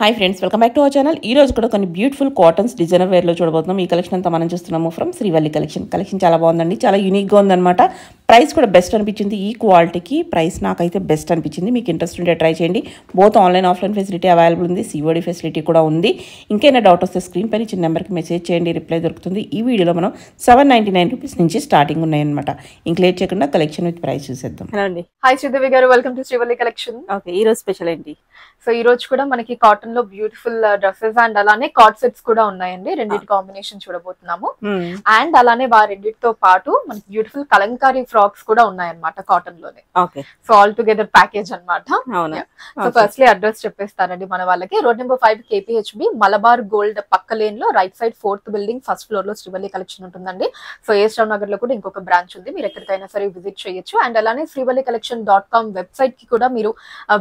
Hi friends, welcome back to our channel. ఈ రోజు కూడా కొన్ని బ్యూటిఫుల్ కాటన్స్ డిజైనర్ వేర్లో చూడబోతున్నాం. ఈ కలెక్షన్ అంతా మనం చూస్తున్నాము ఫ్రమ్ శ్రీవల్లి కలెక్షన్ చాలా బాగుందండి, చాలా యూనిక్గా ఉందన్నమాట. ప్రైస్ కూడా బెస్ట్ అనిపించింది. ఈ క్వాలిటీకి ప్రైస్ నాకైతే బెస్ట్ అనిపించింది. మీకు ఇంట్రెస్ట్ ఉంటే ట్రై చేయండి. Both online offline facility available ఉంది, సిఓడి ఫెసిలిటీ కూడా ఉంది. ఇంకైనా డౌట్ వస్తే స్క్రీన్ పైన ఇచ్చిన నెంబర్కి మెసేజ్ చేయండి, రిప్లై దొరుకుతుంది. ఈ వీడియోలో మనం 799 రూపీస్ నుంచి స్టార్టింగ్ ఉన్నాయన్నమాట. ఇంక లేట్ చేయకుండా కలెక్షన్ విత్ ప్రైస్ చూసేద్దాం. హలో అండి, హాయ్ శ్రీదేవి గారు, welcome to Srivalli collection. Okay, ఈ రోజు స్పెషల్ ఏంటి? సో ఈ రోజు కూడా మనకి కాటన్ లో బ్యూటిఫుల్ డ్రెస్సెస్ అండ్ అలానే కార్డ్ సెట్స్ కూడా ఉన్నాయండి. రెండింటి కాంబినేషన్ చూడబోతున్నాము. అండ్ అలానే రెండింటితో పాటు మనకి బ్యూటిఫుల్ కలంకారీ ఫ్రాక్స్ కూడా ఉన్నాయన్నమాట కాటన్ లోనే. సో ఆల్ టుగెదర్ ప్యాకేజ్ అన్నమాట. సో ఫస్ట్లీ అడ్రస్ చెప్పేస్తానండి మన వాళ్ళకి. Road number 5 KPHB Malabar gold పక్క లేన్ లో right side 4th building first floor లో శ్రీవల్లి కలెక్షన్ ఉంటుందండి. సో ఏస్రావ్ నగర్ లో కూడా ఇంకొక బ్రాంచ్ ఉంది, మీరు ఎక్కడికైనా సరే విజిట్ చేయొచ్చు. అండ్ అలానే శ్రీవల్లికలెక్షన్.com వెబ్సైట్ కి కూడా మీరు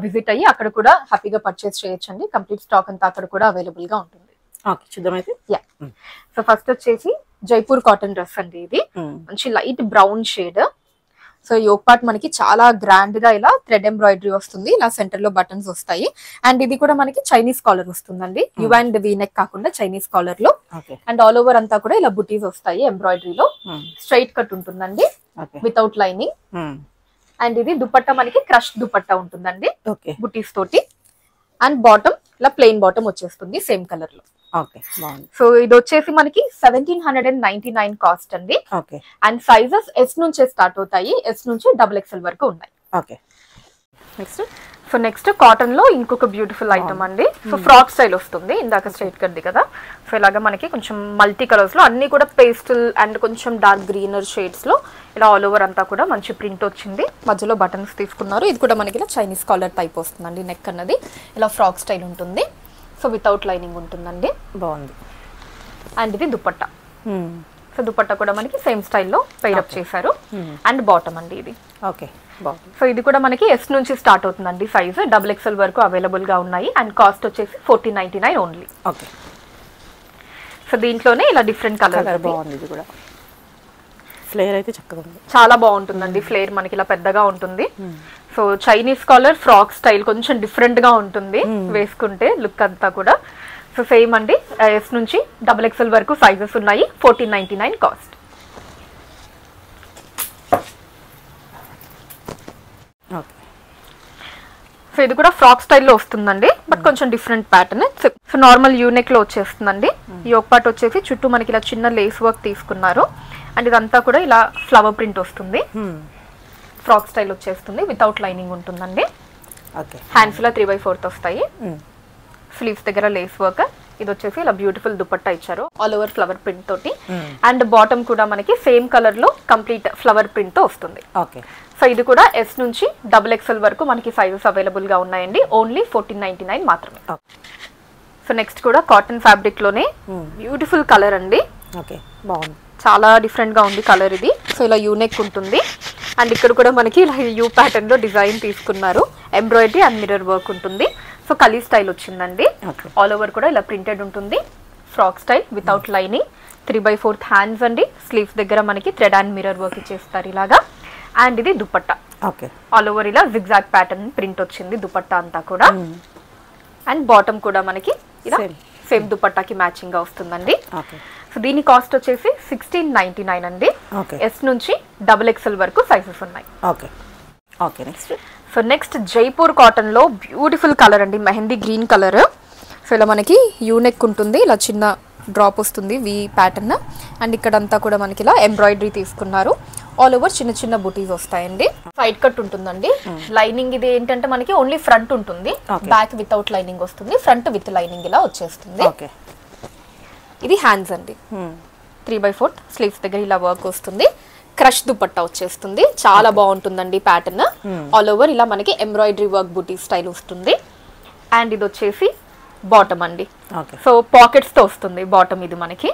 విజిట్ అయ్యి అక్కడ కూడా హ్యాపీగా పర్చేస్ చేయొచ్చు అండి. కంప్లీట్ స్టాక్ అంతా అక్కడ కూడా అవైలబుల్ గా ఉంటుంది. సో ఫస్ట్ వచ్చేసి జైపూర్ కాటన్ డ్రెస్ అండి. ఇది మంచి light brown shade. So yoke part మనకి చాలా గ్రాండ్ గా ఇలా థ్రెడ్ ఎంబ్రాయిడరీ వస్తుంది, ఇలా సెంటర్ లో బటన్స్ వస్తాయి. అండ్ ఇది కూడా మనకి చైనీస్ కాలర్ వస్తుందండి, యు అండ్ వి నెక్ కాకుండా చైనీస్ కాలర్ లో. అండ్ ఆల్ ఓవర్ అంతా కూడా ఇలా బుటీస్ వస్తాయి ఎంబ్రాయిడరీలో. స్ట్రైట్ కట్ ఉంటుందండి వితౌట్ లైనింగ్. అండ్ ఇది దుపట్టా మనకి క్రష్ దుపట్టా ఉంటుందండి బుటీస్ తోటి. అండ్ బాటమ్ ఇలా ప్లెయిన్ బాటమ్ వచ్చేస్తుంది సేమ్ కలర్ లో. సో ఇది వచ్చేసి మనకి 1799 కాస్ట్ అండి. అండ్ సైజెస్ ఎస్ నుంచే స్టార్ట్ అవుతాయి, ఎస్ నుంచి XXL వరకు ఉన్నాయి. సో నెక్స్ట్ కాటన్ లో ఇంకొక బ్యూటిఫుల్ ఐటమ్ అండి. సో ఫ్రాక్ స్టైల్ వస్తుంది, ఇందాక స్ట్రైట్ కట్ది కదా. సో ఇలాగా మనకి కొంచెం మల్టీ కలర్స్ లో అన్ని కూడా పేస్టల్ అండ్ కొంచెం డార్క్ గ్రీనర్ షేడ్స్ లో ఇలా ఆల్ ఓవర్ అంతా కూడా మంచి ప్రింట్ వచ్చింది. మధ్యలో బటన్స్ తీసుకున్నారు. ఇది కూడా మనకి ఇలా చైనీస్ కాలర్ టైప్ వస్తుందండి. నెక్ అన్నది ఇలా ఫ్రాక్ స్టైల్ ఉంటుంది. సో వితౌట్ లైనింగ్ ఉంటుందండి, బాగుంది. అండ్ ఇది దుపట్టా. సో దుపట్టా కూడా మనకి సేమ్ స్టైల్లో పెయిరప్ చేశారు. అండ్ బాటమ్ అండి ఇది. సో ఇది కూడా మనకి ఎస్ నుంచి స్టార్ట్ అవుతుందండి సైజ్. XXL వరకు అవైలబుల్ గా ఉన్నాయి. అండ్ కాస్ట్ వచ్చేసి 1499 ఓన్లీ. సో దీంట్లోనే ఇలా డిఫరెంట్ కలర్ బాగుంది. ఇది కూడా ఫ్లేర్ అయితే చక్కగా ఉంది, చాలా బాగుంటుందండి. ఫ్లేర్ మనకి ఇలా పెద్దగా ఉంటుంది. So Chinese collar frock style కొంచెం డిఫరెంట్ గా ఉంటుంది వేసుకుంటే లుక్ అంతా కూడా. సో సేమ్ అండి, ఎస్ నుంచి XXL వరకు సైజెస్ ఉన్నాయి. 1499 కాస్ట్. సో ఇది కూడా ఫ్రాక్ స్టైల్లో వస్తుందండి, బట్ కొంచెం different pattern. So normal U-neck లో వచ్చేస్తుందండి. ఈ ఒక పార్ట్ వచ్చేసి చుట్టూ మనకి ఇలా చిన్న లేస్ వర్క్ తీసుకున్నారు. అండ్ ఇదంతా కూడా ఇలా ఫ్లవర్ ప్రింట్ వస్తుంది. ఫ్రాక్ స్టైల్ వచ్చేస్తుంది, వితౌట్ లైనింగ్ ఉంటుందండి. హ్యాండ్స్ ఇలా 3/4 వస్తాయి. స్లీవ్స్ దగ్గర లేస్ వర్క్. ఇది వచ్చేసి ఇలా బ్యూటిఫుల్ దుపట్టా ఇచ్చారు ఆల్ ఓవర్ ఫ్లవర్ ప్రింట్ తోటి. అండ్ బాటమ్ కూడా మనకి సేమ్ కలర్ లో కంప్లీట్ ఫ్లవర్ ప్రింట్ తో వస్తుంది. సో ఇది కూడా ఎస్ నుంచి XXL వరకు మనకి సైజెస్ అవైలబుల్ గా ఉన్నాయండి. ఓన్లీ 1499 మాత్రమే. సో నెక్స్ట్ కూడా కాటన్ ఫ్యాబ్రిక్ లోనే బ్యూటిఫుల్ కలర్ అండి. బాగుంది, చాలా డిఫరెంట్ గా ఉంది కలర్ ఇది. సో ఇలా యూనెక్ ఉంటుంది. అండ్ ఇక్కడ కూడా మనకి ఇలా యూ ప్యాటర్న్ లో డిజైన్ తీసుకున్నారు. ఎంబ్రాయిడరీ అండ్ మిర్రర్ వర్క్ ఉంటుంది. సో కలీ స్టైల్ వచ్చిందండి. ఆల్ ఓవర్ కూడా ఇలా ప్రింటెడ్ ఉంటుంది. Frock style without lining. 3/4 hands అండి. స్లీవ్స్ దగ్గర మనకి థ్రెడ్ అండ్ మిర్రర్ వర్క్ ఇచ్చేస్తారు ఇలాగా. అండ్ ఇది దుపట్టా. ఆల్ ఓవర్ ఇలా జిగ్జాగ్ ప్యాటర్న్ ప్రింట్ వచ్చింది దుపట్టా అంతా కూడా. అండ్ బాటమ్ కూడా మనకి ఇలా సేమ్ దుపట్టాకి మ్యాచింగ్ గా వస్తుందండి. సో దీని కాస్ట్ వచ్చేసి 1699 అండి. ఎస్ నుంచి XXL వరకు సైజెస్ ఉన్నాయి. సో నెక్స్ట్ జైపూర్ కాటన్ లో బ్యూటిఫుల్ కలర్ అండి, మెహందీ గ్రీన్ కలర్. సో ఇలా మనకి యూనెక్ ఉంటుంది, ఇలా చిన్న డ్రాప్ వస్తుంది వి ప్యాటర్న్. అండ్ ఇక్కడంతా కూడా మనకి ఇలా ఎంబ్రాయిడరీ తీసుకున్నారు. ఆల్ ఓవర్ చిన్న చిన్న బుటీస్ వస్తాయండి. సైడ్ కట్ ఉంటుందండి. లైనింగ్ ఇది ఏంటంటే మనకి ఓన్లీ ఫ్రంట్ ఉంటుంది, బ్యాక్ వితౌట్ లైనింగ్ వస్తుంది. ఫ్రంట్ విత్ లైనింగ్ ఇలా వచ్చేస్తుంది. ఇది హ్యాండ్స్ అండి. 3/4 స్లీవ్స్ దగ్గర ఇలా వర్క్ వస్తుంది. క్రష్ దుపట్టా వచ్చేస్తుంది, చాలా బాగుంటుందండి ప్యాటర్న్. ఆల్ ఓవర్ ఇలా మనకి ఎంబ్రాయిడరీ వర్క్ బుటీ స్టైల్ వస్తుంది. అండ్ ఇది వచ్చేసి బాటమ్ అండి. సో పాకెట్స్ తో వస్తుంది బాటమ్. ఇది మనకి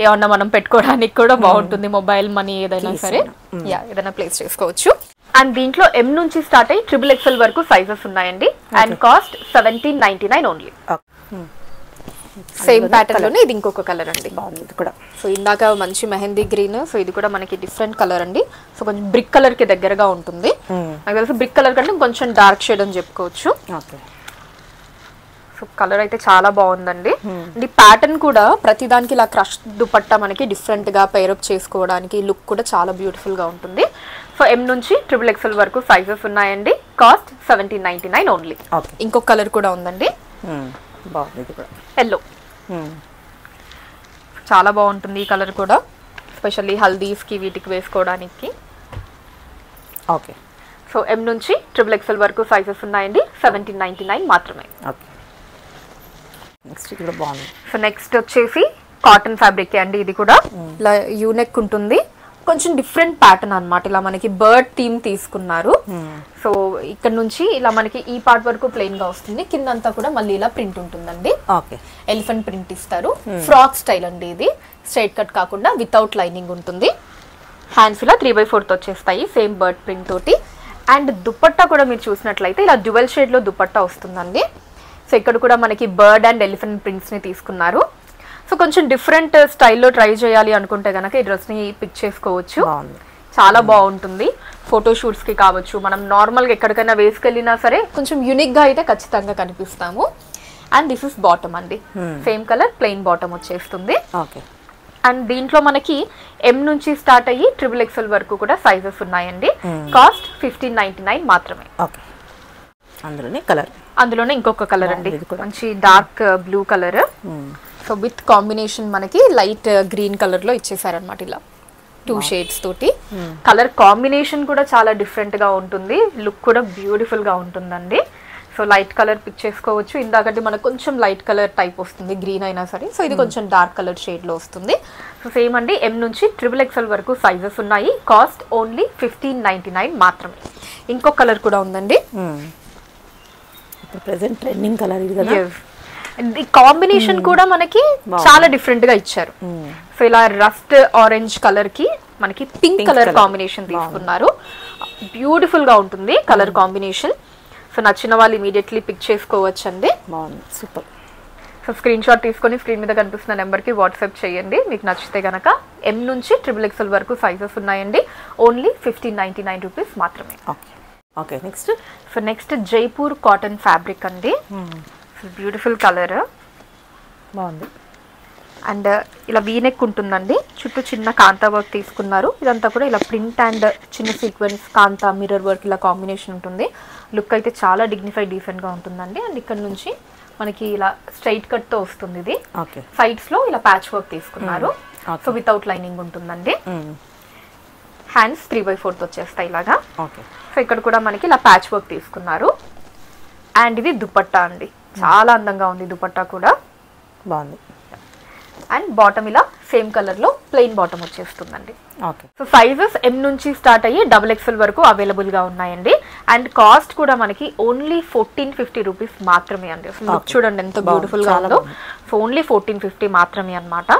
ఏమన్నా మనం పెట్టుకోవడానికి కూడా బాగుంటుంది, మొబైల్ మనీ ఏదైనా సరే ఏదైనా ప్లేస్ చేసుకోవచ్చు. అండ్ దీంట్లో M నుంచి స్టార్ట్ అయ్యి XXL వరకు సైజెస్ ఉన్నాయండి. And cost 1799 only. Same pattern లోనే ఇది ఇంకొక కలర్ అండి, బాగుంది కూడా. సో ఇందాక మంచి మెహందీ గ్రీన్. సో ఇది కూడా మనకి డిఫరెంట్ కలర్ అండి. సో కొంచెం బ్రిక్ కలర్ కి దగ్గరగా ఉంటుంది. నాకు తెలిసి బ్రిక్ కలర్ కంటే కొంచెం డార్క్ షేడ్ అని చెప్పుకోవచ్చు. సో కలర్ అయితే చాలా బాగుందండి. అండ్ ఈ ప్యాటర్న్ కూడా ప్రతిదానికి ఇలా క్రష్ దుపట్టా మనకి డిఫరెంట్ గా పేరప్ చేసుకోవడానికి లుక్ కూడా చాలా బ్యూటిఫుల్ గా ఉంటుంది. సో M నుంచి XXL వరకు సైజెస్ ఉన్నాయండి. Cost 1799 only. ఇంకొక కలర్ కూడా ఉందండి, ఎల్లో. చాలా బాగుంటుంది ఈ కలర్ కూడా, ఎస్పెషల్లీ హల్దీస్ కి వీటికి వేసుకోవడానికి. ఓకే. సో M నుంచి XXL వరకు సైజెస్ ఉన్నాయండి. 1799 మాత్రమే. నెక్స్ట్ కూడా బాగుంది. సో నెక్స్ట్ వచ్చేసి కాటన్ ఫ్యాబ్రిక్ అండి. ఇది కూడా ఇలా యూనెక్ ఉంటుంది, కొంచెం డిఫరెంట్ ప్యాటర్న్ అన్నమాట. ఇలా మనకి బర్డ్ థీమ్ తీసుకున్నారు. సో ఇక్కడ నుంచి ఇలా మనకి ఈ పార్ట్ వరకు ప్లెయిన్ గా వస్తుంది, కిందంతా కూడా మళ్ళీ ఇలా ప్రింట్ ఉంటుందండి. ఎలిఫెంట్ ప్రింట్ ఇస్తారు. ఫ్రాక్ స్టైల్ అండి ఇది, స్ట్రైట్ కట్ కాకుండా వితౌట్ లైనింగ్ ఉంటుంది. హ్యాండ్స్ ఇలా 3/4 వచ్చేస్తాయి సేమ్ బర్డ్ ప్రింట్ తోటి. అండ్ దుపట్టా కూడా మీరు చూసినట్లయితే ఇలా డ్యువల్ షేడ్ లో దుపట్టా వస్తుందండి. సో ఇక్కడ కూడా మనకి బర్డ్ అండ్ ఎలిఫెంట్ ప్రింట్స్ ని తీసుకున్నారు. సో కొంచెం డిఫరెంట్ స్టైల్లో ట్రై చేయాలి అనుకుంటే కనుక ఈ డ్రెస్ ని పిక్ చేసుకోవచ్చు. చాలా బాగుంటుంది ఫోటోషూట్స్ కి కావచ్చు, మనం నార్మల్ గా ఎక్కడికైనా వేసుకెళ్ళినా సరే కొంచెం యూనిక్ గా అయితే ఖచ్చితంగా కనిపిస్తాము. అండ్ దిస్ ఇస్ బాటమ్ అండి, సేమ్ కలర్ ప్లెయిన్ బాటమ్ వచ్చేస్తుంది. అండ్ దీంట్లో మనకి M నుంచి స్టార్ట్ అయ్యి XXL వరకు కూడా సైజెస్ ఉన్నాయండి. కాస్ట్ 1599 మాత్రమే. అందులోనే ఇంకొక కలర్ అండి, మంచి dark blue colour. So with combination మనకి లైట్ గ్రీన్ కలర్ లో ఇచ్చేసారనమాట, ఇలా 2 షేడ్స్ తోటి. కలర్ కాంబినేషన్ కూడా చాలా డిఫరెంట్ గా ఉంటుంది, లుక్ కూడా బ్యూటిఫుల్ గా ఉంటుందండి. సో లైట్ కలర్ పిక్ చేసుకోవచ్చు. ఇందాకంటే మనకు కొంచెం లైట్ కలర్ టైప్ వస్తుంది, గ్రీన్ అయినా సరే. సో ఇది కొంచెం డార్క్ కలర్ షేడ్ లో వస్తుంది. సో సేమ్ అండి, M నుంచి XXL వరకు సైజెస్ ఉన్నాయి. కాస్ట్ ఓన్లీ 1599 మాత్రమే. ఇంకొక కలర్ కూడా ఉందండి, ప్రెజెంట్ ట్రెండింగ్ కలర్ ఇది కదా. ఈ కాంబినేషన్ కూడా మనకి చాలా డిఫరెంట్ గా ఇచ్చారు. సో ఇలా రస్ట్ ఆరెంజ్ కలర్ కి మనకి పింక్ కలర్ కాంబినేషన్ తీసుకున్నారు. బ్యూటిఫుల్ గా ఉంటుంది కలర్ కాంబినేషన్. సో నచ్చిన వాళ్ళు ఇమీడియట్లీ పిక్ చేసుకోవచ్చు అండి. సూపర్. సో స్క్రీన్ షాట్ తీసుకొని స్క్రీన్ మీద కనిపిస్తున్న నెంబర్కి వాట్సాప్ చేయండి మీకు నచ్చితే కనుక. M నుంచి XXL వరకు సైజెస్ ఉన్నాయండి. ఓన్లీ 1599 రూపీస్ మాత్రమే. Okay. Next so next Jaipur cotton fabric అండి. బ్యూటిఫుల్ కలర్, బాగుంది. అండ్ ఇలా వీనెక్ ఉంటుందండి, చుట్టూ చిన్న కాంతా వర్క్ తీసుకున్నారు. ఇదంతా కూడా ఇలా ప్రింట్ అండ్ చిన్న సీక్వెన్స్ కాంతా మిర్రర్ వర్క్ ఇలా కాంబినేషన్ ఉంటుంది. లుక్ అయితే చాలా డిగ్నిఫైడ్ డీసెంట్ గా ఉంటుందండి. అండ్ ఇక్కడ నుంచి మనకి ఇలా స్ట్రైట్ కట్ తో వస్తుంది ఇది. సైడ్స్ లో ఇలా ప్యాచ్ వర్క్ తీసుకున్నారు. సో వితౌట్ లైనింగ్ ఉంటుందండి. హ్యాండ్స్ 3/4 వచ్చేస్తాయి ఇలాగా. సో ఇక్కడ కూడా మనకి ఇలా ప్యాచ్ వర్క్ తీసుకున్నారు. అండ్ ఇది దుపట్టా అండి, చాలా అందంగా ఉంది దుపట్టా కూడా, బాగుంది. అండ్ బాటమ్ ఇలా సేమ్ కలర్ లో ప్లెయిన్ బాటమ్ వచ్చేస్తుందండి. ఓకే. సో సైజెస్ M నుంచి స్టార్ట్ అయ్యి XXL వరకు అవైలబుల్ గా ఉన్నాయండి. అండ్ కాస్ట్ కూడా మనకి ఓన్లీ 1450 రూపీస్ మాత్రమే అండి. లుక్ చూడండి ఎంత బ్యూటిఫుల్ గా ఉందో. సో ఓన్లీ 1450 మాత్రమే అన్నమాట.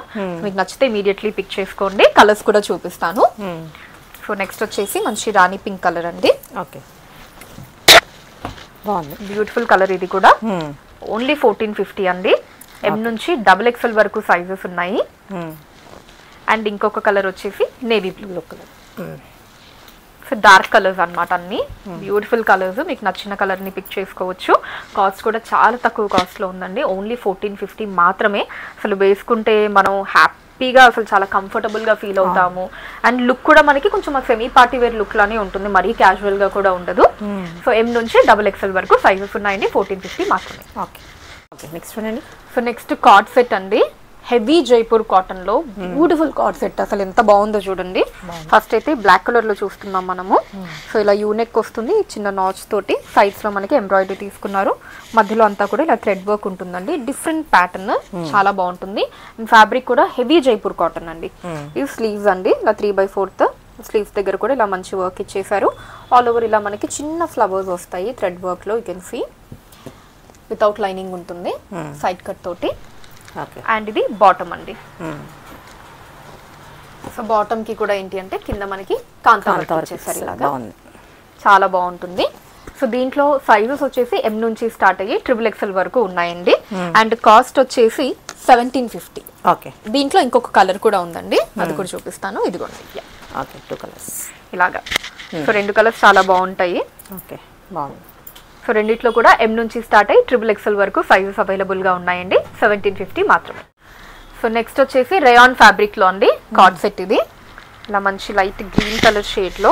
మీకు నచ్చితే ఇమీడియట్లీ పిక్ చేసుకోండి. కలర్స్ కూడా చూపిస్తాను. సో నెక్స్ట్ వచ్చేసి మంచి రాణి పింక్ కలర్ అండి. ఓకే, బాగుంది. బ్యూటిఫుల్ కలర్ ఇది కూడా. ఓన్లీ 1450 అండి. M నుంచి XXL వరకు సైజెస్ ఉన్నాయి. అండ్ ఇంకొక కలర్ వచ్చేసి navy blue colour. So dark colours అన్నమాట అన్ని. బ్యూటిఫుల్ కలర్స్, మీకు నచ్చిన కలర్ ని పిక్ చేసుకోవచ్చు. కాస్ట్ కూడా చాలా తక్కువ కాస్ట్ లో ఉందండి. ఓన్లీ 1450 మాత్రమే. అసలు వేసుకుంటే మనం హ్యాపీగా అసలు చాలా కంఫర్టబుల్ గా ఫీల్ అవుతాము. అండ్ లుక్ కూడా మనకి కొంచెం సెమీ పార్టీ వేర్ లుక్ లానే ఉంటుంది, మరీ క్యాజువల్ గా కూడా ఉండదు. సో M నుంచి XXL వరకు సైజెస్ ఉన్నాయండి. 1450 మాత్రమే. ఓకే. నెక్స్ట్ వన్ అండి. సో నెక్స్ట్ కార్డ్ సెట్ అండి, హెవీ జైపూర్ కాటన్ లో బ్యూటిఫుల్ కార్డ్ సెట్. అసలు ఎంత బాగుందో చూడండి. ఫస్ట్ అయితే బ్లాక్ కలర్ లో చూస్తున్నాం మనము. సో ఇలా యూనెక్ వస్తుంది చిన్న నాచ్ తోటి, సైడ్స్ లో మనకి ఎంబ్రాయిడరీ తీసుకున్నారు. మధ్యలో అంతా కూడా ఇలా థ్రెడ్ వర్క్ ఉంటుందండి, డిఫరెంట్ ప్యాటర్న్, చాలా బాగుంటుంది. ఫ్యాబ్రిక్ కూడా హెవీ జైపూర్ కాటన్ అండి. ఇది స్లీవ్స్ అండి, ఇలా 3/4 స్లీవ్స్ దగ్గర కూడా ఇలా మంచి వర్క్ ఇచ్చేసారు. ఆల్ ఓవర్ ఇలా మనకి చిన్న ఫ్లవర్స్ వస్తాయి థ్రెడ్ వర్క్ లో. You can see without lining ఉంటుంది, సైడ్ కట్ తోటి. అండ్ ఇది బాటమ్ అండి. సో బాటమ్ కి కూడా ఏంటి అంటే కింద మనకి కాంతా వర్క్ వచ్చేసారు ఇలాగా, చాలా బాగుంటుంది. సో దీంట్లో సైజెస్ వచ్చేసి M నుంచి స్టార్ట్ అయ్యి XXL వరకు ఉన్నాయండి. అండ్ కాస్ట్ వచ్చేసి 1750. ఓకే. దీంట్లో ఇంకొక కలర్ కూడా ఉందండి, అది కూడా చూపిస్తాను. ఇదిగోండి. ఓకే, 2 కలర్స్ ఇలాగా. సో 2 కలర్స్ చాలా బాగుంటాయి. ఓకే, బాగుంది. సో రెండిట్లో కూడా M నుంచి స్టార్ట్ అయ్యి XXL వరకు సైజెస్ అవైలబుల్గా ఉన్నాయండి. 1750 మాత్రమే. సో నెక్స్ట్ వచ్చేసి రేయాన్ ఫ్యాబ్రిక్లో అండి కార్డ్ సెట్. ఇది ఇలా మంచి లైట్ గ్రీన్ కలర్ షేడ్లో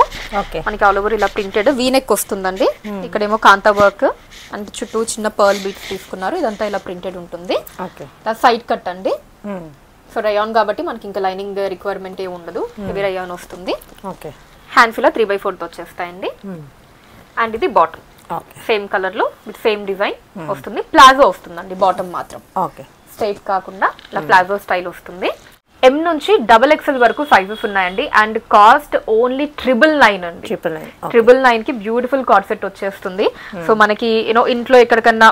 మనకి ఆల్ ఓవర్ ఇలా ప్రింటెడ్ వీనెక్ వస్తుందండి. ఇక్కడేమో కాంతా వర్క్ అంటే చుట్టూ చిన్న పర్ల్ బీట్స్ తీసుకున్నారు. ఇదంతా ఇలా ప్రింటెడ్ ఉంటుంది. ఇలా సైడ్ కట్ అండి. సో రేయాన్ కాబట్టి మనకి ఇంకా లైనింగ్ రిక్వైర్మెంట్ ఏ ఉండదు. హెవీ రేయాన్ వస్తుంది. హ్యాండ్స్ ఇలా 3/4 వచ్చేస్తాయండి. అండ్ ఇది బాటమ్ సేమ్ కలర్ లో విత్ సేమ్ డిజైన్ వస్తుంది. ప్లాజో వస్తుందండి బాటమ్ మాత్రం. స్ట్రైట్ కాకుండా ఇలా ప్లాజో స్టైల్ వస్తుంది. M నుంచి XXL వరకు సైజెస్ ఉన్నాయండి. అండ్ కాస్ట్ ఓన్లీ 999 అండి. 999 కి బ్యూటిఫుల్ కార్డ్ సెట్ వచ్చేస్తుంది. సో మనకి యూనో ఇంట్లో ఎక్కడికన్నా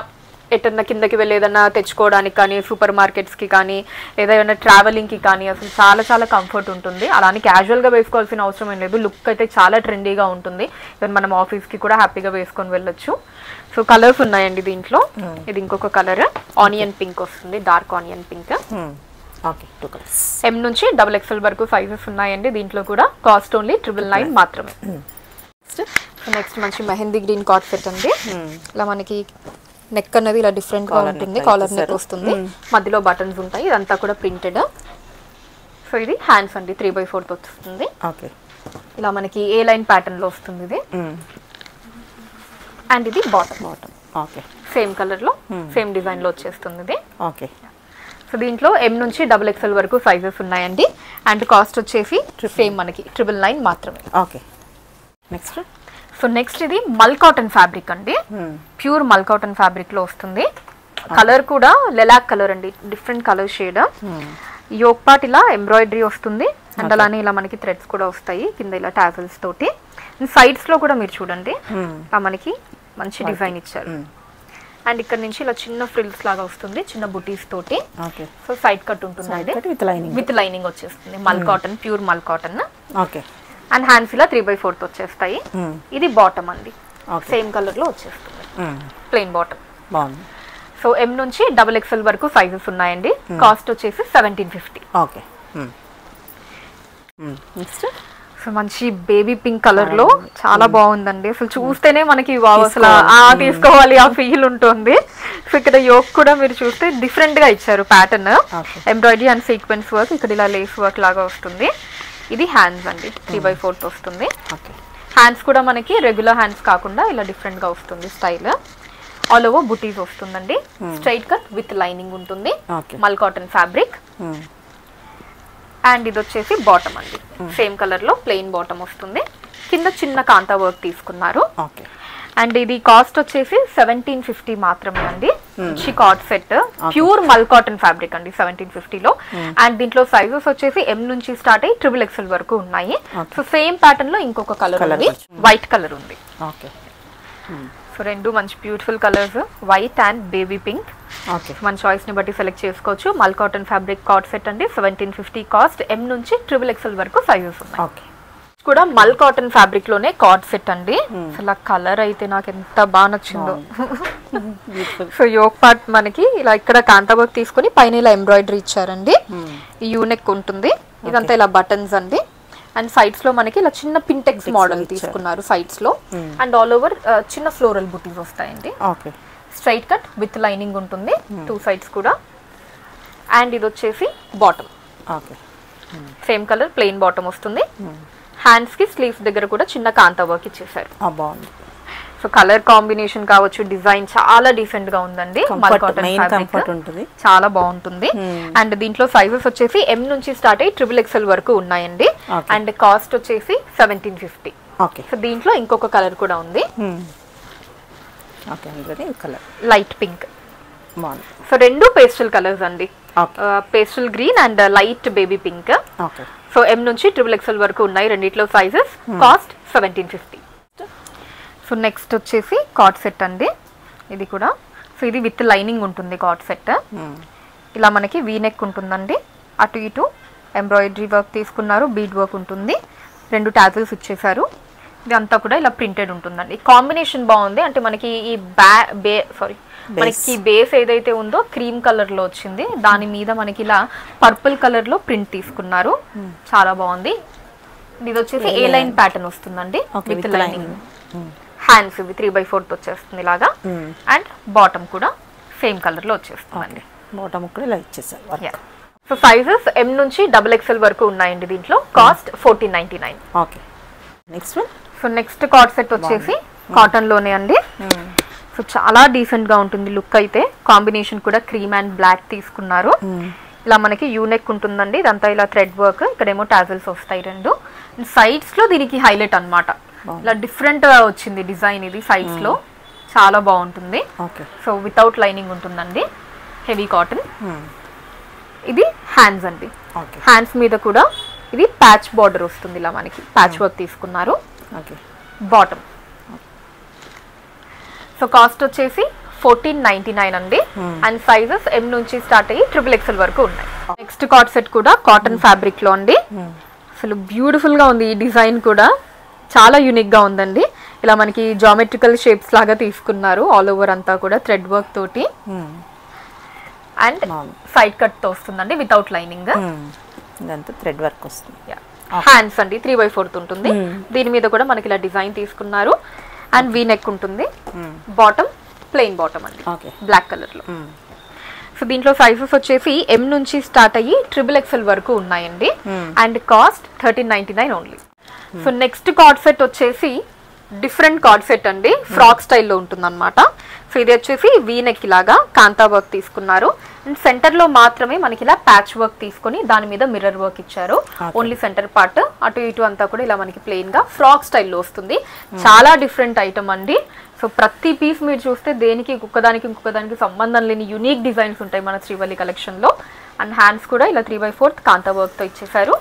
ఎటన్నా కిందకి వెళ్ళి ఏదన్నా తెచ్చుకోవడానికి కానీ, సూపర్ మార్కెట్స్ కి కానీ, లేదా ఏదైనా ట్రావెలింగ్ కి కానీ అసలు చాలా చాలా కంఫర్ట్ ఉంటుంది. అలానే క్యాజువల్ గా వేసుకోవాల్సిన అవసరం ఏం లేదు. లుక్ అయితే చాలా ట్రెండీగా ఉంటుంది. ఈవెన్ మనం ఆఫీస్ కి కూడా హ్యాపీగా వేసుకొని వెళ్ళొచ్చు. సో కలర్స్ ఉన్నాయండి దీంట్లో. ఇది ఇంకొక కలర్ ఆనియన్ పింక్ వస్తుంది, డార్క్ ఆనియన్ పింక్. M నుంచి XXL వరకు సైజెస్ ఉన్నాయండి. దీంట్లో కూడా కాస్ట్ ఓన్లీ 999 మాత్రమే. నెక్స్ట్ మంచి మెహందీ గ్రీన్ కార్డ్ సెట్ అండి. ఇలా మనకి నెక్ అనేది ఇలా డిఫరెంట్ గా ఉంటుంది. కాలర్ నెక్ వస్తుంది, మధ్యలో బటన్స్ ఉంటాయి. ఇదంతా కూడా ప్రింటెడ్. సో ఇది హ్యాండ్స్ అండి 3/4 వస్తుంది. ఇలా మనకి ఏ లైన్ ప్యాటర్న్ లో వస్తుంది ఇది. అండ్ ఇది బాటమ్ సేమ్ కలర్ లో సేమ్ డిజైన్ లో వచ్చేస్తుంది ఇది. సో దీంట్లో M నుంచి XXL వరకు సైజెస్ ఉన్నాయండి. అండ్ కాస్ట్ వచ్చేసి సేమ్ మనకి 999 మాత్రమే. సో నెక్స్ట్ ఇది మల్ కాటన్ ఫ్యాబ్రిక్ అండి. ప్యూర్ మల్ కాటన్ ఫ్యాబ్రిక్ లో వస్తుంది. కలర్ కూడా లెలాక్ కలర్ అండి, different colour shade. Yoke part ఇలా ఎంబ్రాయిడరీ వస్తుంది. అండ్ అలానే ఇలా మనకి థ్రెడ్స్ కూడా వస్తాయి కింద ఇలా టాజల్స్ తోటి. సైడ్స్ లో కూడా మీరు చూడండి మనకి మంచి డిజైన్ ఇచ్చారు. అండ్ ఇక్కడ నుంచి ఇలా చిన్న ఫ్రిల్స్ లాగా వస్తుంది, చిన్న బుటీస్ తోటి. సో సైడ్ కట్ ఉంటుంది విత్ లైనింగ్ వచ్చేస్తుంది. మల్ cotton, pure mul cotton. And hands ఇలా 3/4 వచ్చేస్తాయి. ఇది బాటమ్ అండి, సేమ్ కలర్ లో వచ్చేస్తుంది, ప్లెయిన్ బాటమ్. సో M నుంచి XXL వరకు సైజెస్ ఉన్నాయండి. కాస్ట్ వచ్చేసి 1750. సో మంచి బేబీ పింక్ కలర్ లో చాలా బాగుందండి. అసలు చూస్తేనే మనకి అసలు తీసుకోవాలి ఆ ఫీల్ ఉంటుంది. సో ఇక్కడ యోక్ కూడా మీరు చూస్తే డిఫరెంట్ గా ఇచ్చారు pattern, embroidery and sequence work. ఇక్కడ ఇలా లేస్ వర్క్ లాగా వస్తుంది. ఇది హ్యాండ్స్ అండి 3/4 వస్తుంది. హ్యాండ్స్ కూడా మనకి రెగ్యులర్ హ్యాండ్స్ కాకుండా ఇలా డిఫరెంట్ గా వస్తుంది స్టైల్. ఆల్ ఓవర్ బుటీస్ వస్తుందండి. స్ట్రైట్ కట్ విత్ లైనింగ్ ఉంటుంది. మల్ కాటన్ ఫ్యాబ్రిక్. అండ్ ఇది వచ్చేసి బాటమ్ అండి, సేమ్ కలర్ లో ప్లెయిన్ బాటమ్ వస్తుంది. కింద చిన్న కాంతా వర్క్ తీసుకున్నారు. అండ్ ఇది కాస్ట్ వచ్చేసి 1750 మాత్రమే అండి. మంచి card set, pure mul cotton fabric అండి 1750 లో. అండ్ దీంట్లో సైజెస్ వచ్చేసి M నుంచి స్టార్ట్ అయ్యి XXL వరకు ఉన్నాయి. సో సేమ్ ప్యాటర్న్ లో ఇంకొక కలర్ ఉంది, వైట్ కలర్ ఉంది. సో రెండు మంచి beautiful colours, white and baby pink. మన చాయిస్ ని బట్టి సెలెక్ట్ చేసుకోవచ్చు. మల్ కాటన్ ఫ్యాబ్రిక్ కార్డ్ సెట్ అండి 1750 కాస్ట్. M నుంచి XXL వరకు సైజెస్ ఉన్నాయి. కూడా మల్ కాటన్ ఫ్యాబ్రిక్ లోనే కార్డ్ సెట్ అండి. అసలు కలర్ అయితే నాకు ఎంత బాగా నచ్చిందో. సో యోక్ పార్ట్ మనకి ఇలా ఇక్కడ కాంతా వర్క్ తీసుకుని పైన ఇలా ఎంబ్రాయిడరీ ఇచ్చారండి. ఈ యూనెక్ ఉంటుంది. ఇదంతా ఇలా బటన్స్ అండి. అండ్ సైడ్స్ లో మనకి ఇలా చిన్న పింటెక్స్ మోడల్ తీసుకున్నారు సైడ్స్ లో. అండ్ ఆల్ ఓవర్ చిన్న ఫ్లోరల్ బుటీస్ వస్తాయండి. స్ట్రైట్ కట్ విత్ లైనింగ్ ఉంటుంది 2 సైడ్స్ కూడా. అండ్ ఇది వచ్చేసి bottom, same colour plain bottom వస్తుంది. హ్యాండ్స్ కి స్లీవ్స్ దగ్గర కూడా చిన్న కాంతా వర్క్ ఇచ్చేసారు. సో కలర్ కాంబినేషన్ కావచ్చు, డిజైన్ చాలా డీసెంట్ గా ఉందండి. మల్ కాటన్ ఫ్యాబ్రిక్ చాలా బాగుంటుంది. అండ్ దీంట్లో సైజెస్ వచ్చేసి M నుంచి స్టార్ట్ అయ్యి XXL వరకు ఉన్నాయండి. అండ్ కాస్ట్ వచ్చేసి 1750. సో దీంట్లో ఇంకొక కలర్ కూడా ఉంది, లైట్ పింక్. సో రెండు పేస్టల్ కలర్స్ అండి, pastel green and light baby pink. So M నుంచి XXL వరకు ఉన్నాయి రెండిట్లో సైజెస్. కాస్ట్ 1750. సో నెక్స్ట్ వచ్చేసి కార్డ్ సెట్ అండి. ఇది కూడా సో ఇది విత్ లైనింగ్ ఉంటుంది కార్డ్ సెట్. ఇలా మనకి వీనెక్ ఉంటుందండి. అటు ఇటు ఎంబ్రాయిడరీ వర్క్ తీసుకున్నారు, బీడ్ వర్క్ ఉంటుంది. 2 టాజిల్స్ ఇచ్చేసారు. ఇదంతా కూడా ఇలా ప్రింటెడ్ ఉంటుందండి. కాంబినేషన్ బాగుంది. అంటే మనకి ఈ మనకి బేస్ ఏదైతే ఉందో క్రీమ్ కలర్ లో వచ్చింది, దాని మీద మనకి ఇలా పర్పుల్ కలర్ లో ప్రింట్ తీసుకున్నారు. చాలా బాగుంది. ఇది వచ్చేసి ఏ లైన్ ప్యాటర్న్ వస్తుందండి విత్ లైనింగ్. హ్యాండ్స్ ఇవి 3/4 వచ్చేస్తుంది ఇలాగా. అండ్ బాటమ్ కూడా సేమ్ కలర్ లో వచ్చేస్తుందండి. బాటమ్ కూడా ఇలా ఇచ్చేసారు. సో సైజెస్ M నుంచి XXL వరకు ఉన్నాయండి దీంట్లో. Cost 1499. Okay. Next one. So next card set వచ్చేసి కాటన్ లోనే అండి. సో చాలా డీసెంట్ గా ఉంటుంది లుక్ అయితే. కాంబినేషన్ కూడా క్రీమ్ అండ్ బ్లాక్ తీసుకున్నారు. ఇలా మనకి యూనెక్ ఉంటుందండి, ఇదంతా ఇలా థ్రెడ్ వర్క్, ఇక్కడేమో టాజల్స్ వస్తాయి రెండు. సైడ్స్ లో దీనికి హైలైట్ అన్నమాట. ఇలా డిఫరెంట్ గా వచ్చింది డిజైన్ ఇది సైడ్స్ లో, చాలా బాగుంటుంది. సో వితౌట్ లైనింగ్ ఉంటుందండి, హెవీ కాటన్. ఇది హ్యాండ్స్ అండి. హ్యాండ్స్ మీద కూడా ఇది ప్యాచ్ బార్డర్ వస్తుంది, ఇలా మనకి ప్యాచ్ వర్క్ తీసుకున్నారు. బాటమ్. సో కాస్ట్ వచ్చేసి 1499 అండి. అండ్ సైజెస్ M నుంచి స్టార్ట్ అయ్యి XXL వరకు ఉన్నాయి. నెక్స్ట్ కార్డ్ సెట్ కూడా కాటన్ ఫ్యాబ్రిక్ లో అండి. అసలు బ్యూటిఫుల్ గా ఉంది ఈ డిజైన్ కూడా, చాలా యూనిక్ గా ఉందండి. ఇలా మనకి జామెట్రికల్ షేప్స్ లాగా తీసుకున్నారు ఆల్ ఓవర్ అంతా కూడా థ్రెడ్ వర్క్ తోటి. అండ్ సైడ్ కట్ తో వస్తుందండి వితౌట్ లైనింగ్. ఇదంతా థ్రెడ్ వర్క్ వస్తుంది. హ్యాండ్స్ అండి 3/4 ఉంటుంది. దీని మీద కూడా మనకి ఇలా డిజైన్ తీసుకున్నారు. అండ్ వీ నెక్ ఉంటుంది. బాటమ్ ప్లెయిన్ బాటమ్ అండి, బ్లాక్ కలర్ లో. సో దీంట్లో సైజెస్ వచ్చేసి M నుంచి స్టార్ట్ అయ్యి XXL వరకు ఉన్నాయండి. And cost 1399 only. So next card set వచ్చేసి డిఫరెంట్ కార్డ్ సెట్ అండి, ఫ్రాక్ స్టైల్లో ఉంటుంది అనమాట. సో ఇది వచ్చేసి వీ నెక్ లాగా కాంతా వర్క్ తీసుకున్నారు. అండ్ సెంటర్ లో మాత్రమే మనకి ఇలా ప్యాచ్ వర్క్ తీసుకొని దాని మీద మిర్రర్ వర్క్ ఇచ్చారు. ఓన్లీ సెంటర్ పార్ట్, అటు ఇటు అంతా కూడా ఇలా మనకి ప్లెయిన్ గా ఫ్రాక్ స్టైల్లో వస్తుంది. చాలా డిఫరెంట్ ఐటమ్ అండి. సో ప్రతి పీస్ మీరు చూస్తే దేనికి ఇంకొకదానికి సంబంధం లేని యూనిక్ డిజైన్స్ ఉంటాయి మన శ్రీవల్లి కలెక్షన్ లో. అండ్ హ్యాండ్స్ కూడా ఇలా 3/4 కాంతా వర్క్ తో ఇచ్చేసారు.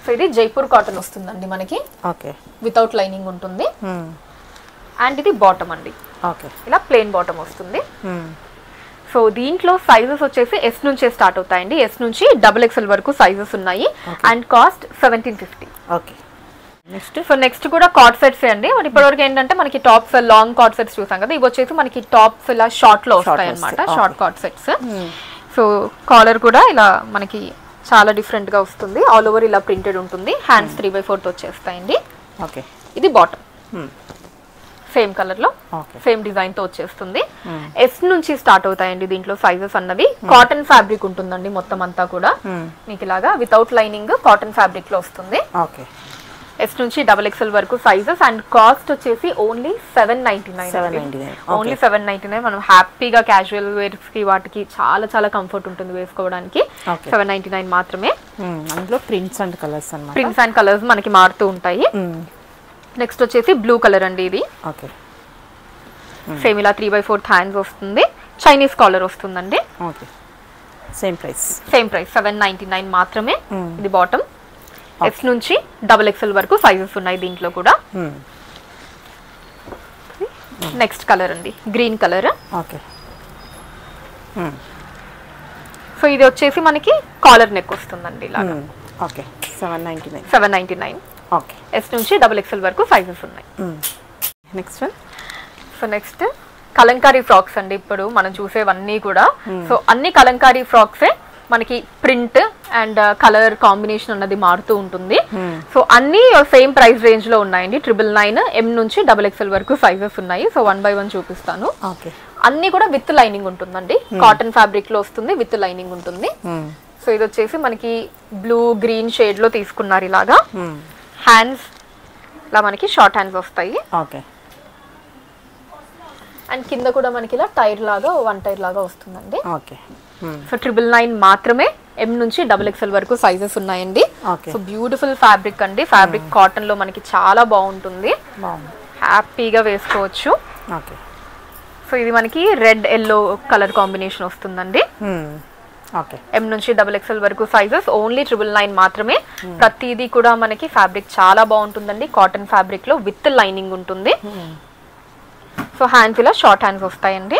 సో ఇది జైపూర్ కాటన్ వస్తుందండి మనకి, వితౌట్ లైనింగ్ ఉంటుంది. అండ్ ఇది బాటమ్ అండి, ఇలా ప్లెయిన్ బాటమ్ వస్తుంది. సో దీంట్లో సైజెస్ వచ్చేసి S నుంచే స్టార్ట్ అవుతాయండి. S నుంచి XXL వరకు సైజెస్ ఉన్నాయి. And cost 1750. సో నెక్స్ట్ కూడా కార్డ్ సెట్స్ అండి. మరి ఇప్పటివరకు ఏంటంటే మనకి టాప్స్ లాంగ్ కార్డ్ సెట్స్ చూసాం కదా, ఇవి వచ్చేసి మనకి టాప్స్ ఇలా షార్ట్ లో వస్తాయి అనమాట, short cord sets. So collar కూడా ఇలా మనకి చాలా డిఫరెంట్ గా వస్తుంది, ఆల్ ఓవర్ ఇలా ప్రింటెడ్ ఉంటుంది. హ్యాండ్స్ 3/4 వచ్చేస్తాయండి. ఇది బాటమ్ సేమ్ కలర్ లో సేమ్ డిజైన్ తో వచ్చేస్తుంది. S నుంచి స్టార్ట్ అవుతాయండి దీంట్లో సైజెస్ అన్నవి. కాటన్ ఫ్యాబ్రిక్ ఉంటుందండి మొత్తం అంతా కూడా మీకు ఇలాగా వితౌట్ లైనింగ్ కాటన్ ఫ్యాబ్రిక్ లో వస్తుంది. S నుంచి XXL వరకు సైజెస్. అండ్ కాస్ట్ వచ్చేసి ఓన్లీ 799. ఓన్లీ 799. మనం హ్యాపీగా క్యాజువల్ వేర్స్ కి వాటికి చాలా చాలా కంఫర్ట్ ఉంటుంది వేసుకోవడానికి. 799 మాత్రమే. అందులో ప్రింట్స్ అండ్ కలర్స్ అన్నమాట, ప్రింట్స్ అండ్ కలర్స్ మనకి మారుతూ ఉంటాయి. నెక్స్ట్ వచ్చేసి బ్లూ కలర్ అండి. ఇది సేమ్ ఇలా 3/4 హ్యాండ్స్ వస్తుంది. చైనీస్ కాలర్ వస్తుందండి. సేమ్ ప్రైస్ 799 మాత్రమే. ఇది బాటమ్. S నుంచి XXL వరకు సైజెస్ ఉన్నాయి దీంట్లో కూడా. నెక్స్ట్ కలర్ అండి గ్రీన్ కలర్. సో ఇది వచ్చేసి మనకి కాలర్ నెక్ వస్తుందండి ఇలా. 799. S నుంచి XXL వరకు సైజెస్ ఉన్నాయి. Next one. So next Kalamkari frocks అండి. ఇప్పుడు మనం చూసేవన్నీ కూడా సో అన్ని కలంకారీ ఫ్రాక్సే మనకి ప్రింట్ అండ్ కలర్ కాంబినేషన్ అన్నది మారుతూ ఉంటుంది. సో అన్ని సేమ్ ప్రైస్ రేంజ్ లో ఉన్నాయండి. 999. M నుంచి XXL వరకు సైజెస్ ఉన్నాయి. సో 1 by 1 చూపిస్తాను. అన్ని కూడా విత్ లైనింగ్ ఉంటుందండి. కాటన్ ఫ్యాబ్రిక్ లో వస్తుంది, విత్ లైనింగ్ ఉంటుంది. సో ఇది వచ్చేసి మనకి బ్లూ గ్రీన్ షేడ్ లో తీసుకున్నారు ఇలాగా. హ్యాండ్స్ ఇలా మనకి షార్ట్ హ్యాండ్స్ వస్తాయి. అండ్ కింద కూడా మనకి ఇలా టైర్ లాగా 1 టైర్ లాగా వస్తుందండి. సో 999 మాత్రమే. M నుంచి XXL వరకు సైజెస్ ఉన్నాయండి. సో బ్యూటిఫుల్ ఫ్యాబ్రిక్ అండి. ఫ్యాబ్రిక్ కాటన్ లో మనకి చాలా బాగుంటుంది, హ్యాపీగా వేసుకోవచ్చు. సో ఇది మనకి రెడ్ ఎల్లో కలర్ కాంబినేషన్ వస్తుందండి. M నుంచి XXL వరకు సైజెస్ ఓన్లీ 999 మాత్రమే. ప్రతిదీ కూడా మనకి ఫ్యాబ్రిక్ చాలా బాగుంటుందండి. కాటన్ ఫ్యాబ్రిక్ లో విత్ లైనింగ్ ఉంటుంది. సో హ్యాండ్స్ ఇలా షార్ట్ హ్యాండ్స్ వస్తాయండి.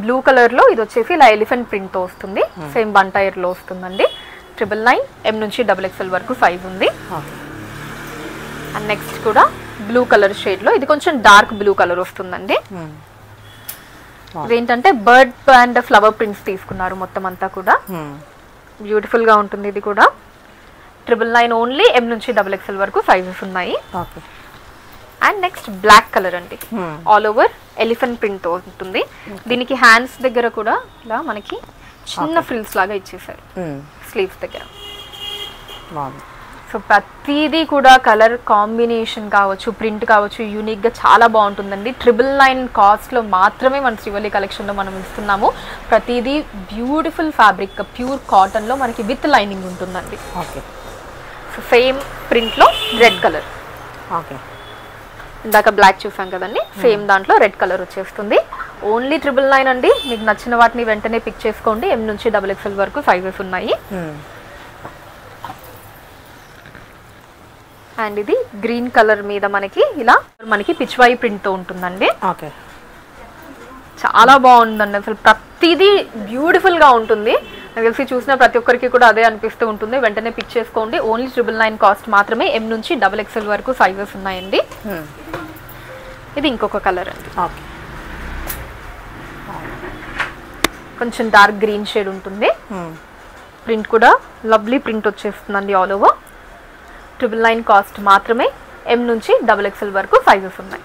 బ్లూ కలర్ లో ఇది వచ్చేసి ఇలా ఎలిఫెంట్ ప్రింట్ తో వస్తుంది. సేమ్ 1 టైర్ లో వస్తుందండి. 999. M నుంచి XXL వరకు సైజ్ ఉంది. అండ్ నెక్స్ట్ కూడా బ్లూ కలర్ షేడ్ లో, ఇది కొంచెం డార్క్ బ్లూ కలర్ వస్తుందండి. ఇదేంటంటే బర్డ్ అండ్ ఫ్లవర్ ప్రింట్స్ తీసుకున్నారు మొత్తం అంతా కూడా. బ్యూటిఫుల్ గా ఉంటుంది ఇది కూడా. 999 ఓన్లీ. M నుంచి XXL వరకు సైజెస్ ఉన్నాయి. అండ్ నెక్స్ట్ బ్లాక్ కలర్ అండి, ఆల్ ఓవర్ ఎలిఫెంట్ ప్రింట్ తో ఉంటుంది. దీనికి హ్యాండ్స్ దగ్గర కూడా ఇలా మనకి చిన్న ఫ్రిల్స్ లాగా ఇచ్చేసారు స్లీవ్స్ దగ్గర. సో ప్రతిదీ కూడా కలర్ కాంబినేషన్ కావచ్చు, ప్రింట్ కావచ్చు, యూనిక్గా చాలా బాగుంటుందండి. 999 కాస్ట్లో మాత్రమే మన శ్రీవల్లి కలెక్షన్లో మనం ఇస్తున్నాము. ప్రతిదీ బ్యూటిఫుల్ ఫ్యాబ్రిక్, ప్యూర్ కాటన్లో మనకి విత్ లైనింగ్ ఉంటుందండి. ఓకే. సో సేమ్ ప్రింట్లో రెడ్ కలర్, ఓకే, ఇందాక బ్లాక్ చూసాం కదండి, సేమ్ దాంట్లో రెడ్ కలర్ వచ్చేస్తుంది. ఓన్లీ 999 అండి. మీకు నచ్చిన వాటిని వెంటనే పిక్ చేసుకోండి. M నుంచి XXL వరకు సైజెస్ ఉన్నాయి. అండ్ ఇది గ్రీన్ కలర్ మీద మనకి ఇలా మనకి పిచ్వాయి ప్రింట్ తో ఉంటుందండి. ఓకే, చాలా బాగుందండి. అసలు ప్రతిదీ బ్యూటిఫుల్ గా ఉంటుంది. నాకు తెలిసి చూసిన ప్రతి ఒక్కరికి కూడా అదే అనిపిస్తూ ఉంటుంది. వెంటనే పిక్ చేసుకోండి. ఓన్లీ 999 కాస్ట్ మాత్రమే. M నుంచి XXL వరకు సైజెస్ ఉన్నాయండి. ఇది ఇంకొక కలర్ అండి, కొంచెం డార్క్ గ్రీన్ షేడ్ ఉంటుంది. ప్రింట్ కూడా లవ్లీ ప్రింట్ వచ్చేస్తుందండి ఆల్ ఓవర్. 999 కాస్ట్ మాత్రమే. M నుంచి XXL వరకు సైజెస్ ఉన్నాయి.